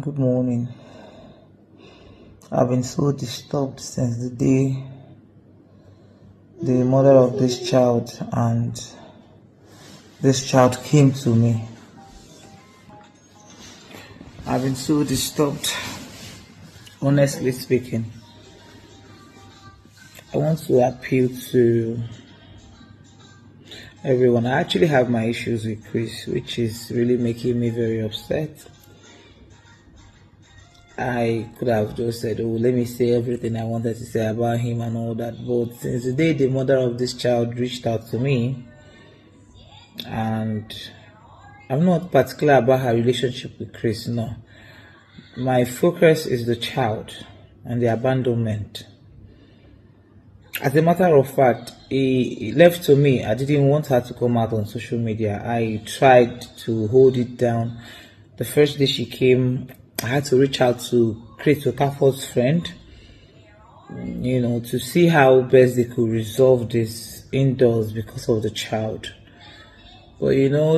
Good morning. I've been so disturbed since the day the mother of this child and this child came to me. I've been so disturbed, honestly speaking. I want to appeal to everyone. I actually have my issues with Chris, which is really making me very upset. I could have just said, oh, let me say everything I wanted to say about him and all that. But since the day the mother of this child reached out to me, and I'm not particular about her relationship with Chris, no. My focus is the child and the abandonment. As a matter of fact, he left to me. I didn't want her to come out on social media. I tried to hold it down. The first day she came, I had to reach out to Chris Okafor's friend, to see how best they could resolve this indoors because of the child. But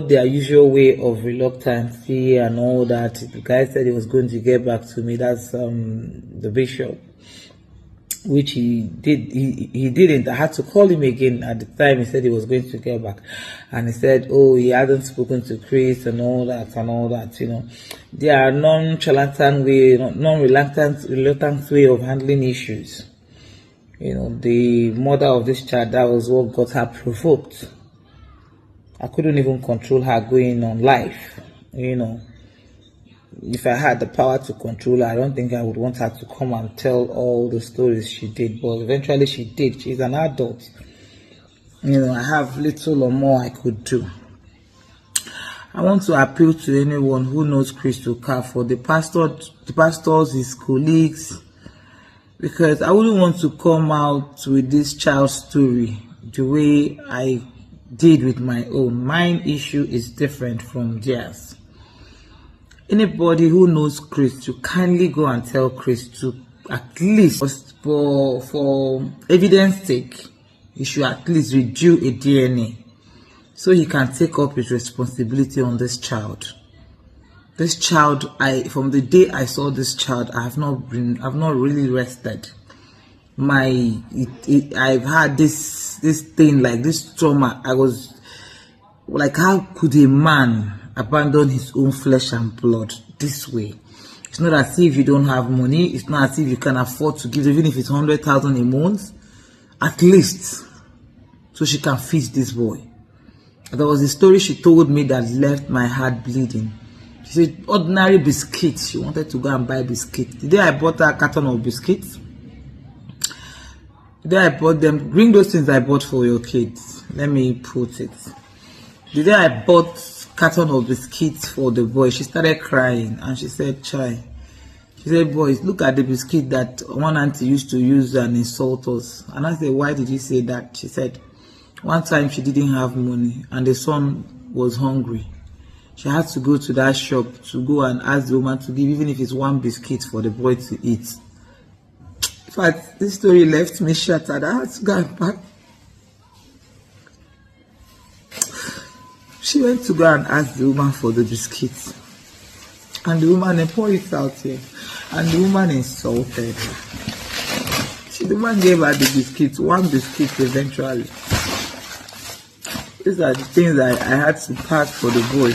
their usual way of reluctancy and all that, the guy said he was going to get back to me. That's the bishop, which he did. He didn't. I had to call him again. At the time he said he was going to get back, and he said, oh, he hadn't spoken to Chris and all that. They are non-reluctant way of handling issues. The mother of this child, that was what got her provoked. I couldn't even control her going on live. If I had the power to control her, I don't think I would want her to come and tell all the stories she did. But eventually she did. She's an adult. I have little or more I could do. I want to appeal to anyone who knows Chris Okafor, the pastors, his colleagues, because I wouldn't want to come out with this child's story the way I did with my own. Mine issue is different from theirs. Anybody who knows Chris, to kindly go and tell Chris to, at least for evidence sake, he should at least redo a DNA so he can take up his responsibility on this child. This child, from the day I saw this child, I've not really rested. I've had this thing, like this trauma. I was like, how could a man abandon his own flesh and blood this way? It's not as if you don't have money. It's not as if you can afford to give, even if it's 100,000 a month, at least, so she can feed this boy. There was a story she told me that left my heart bleeding. She said ordinary biscuits. She wanted to go and buy biscuits. The day I bought her a carton of biscuits, the day I bought them, bring those things I bought for your kids. Let me put it. The day I bought carton of biscuits for the boy, she started crying and she said, Chai. She said, boys, look at the biscuit that one auntie used to use and insult us. And I said, why did you say that? She said, one time she didn't have money and the son was hungry. She had to go to that shop to go and ask the woman to give, even if it's one biscuit for the boy to eat. In fact, this story left me shattered. I had to go and pack. She went to go and ask the woman for the biscuits. And the woman poured it out here. And the woman insulted her. The woman gave her the biscuits, one biscuit eventually. These are the things that I had to pack for the boy.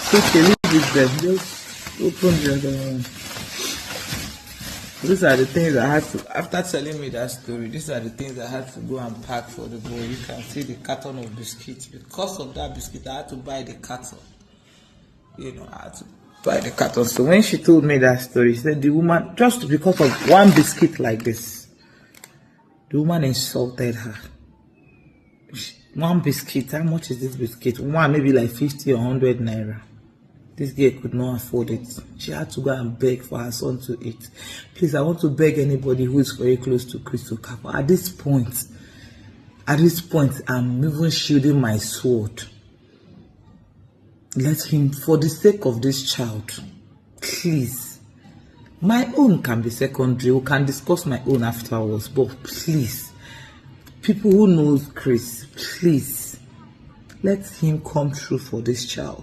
So she leave with them. Just open the other one. These are the things I had to, after telling me that story, these are the things I had to go and pack for the boy. You can see the carton of biscuits. Because of that biscuit, I had to buy the carton. I had to buy the carton. So when she told me that story, she said the woman, just because of one biscuit like this, the woman insulted her. One biscuit, how much is this biscuit? One, maybe like 50 or 100 naira. This girl could not afford it. She had to go and beg for her son to eat. Please, I want to beg anybody who is very close to Chris Okafor. At this point, I'm even shielding my sword. Let him, for the sake of this child, please. My own can be secondary. We can discuss my own afterwards. But please, people who knows Chris, please, let him come through for this child.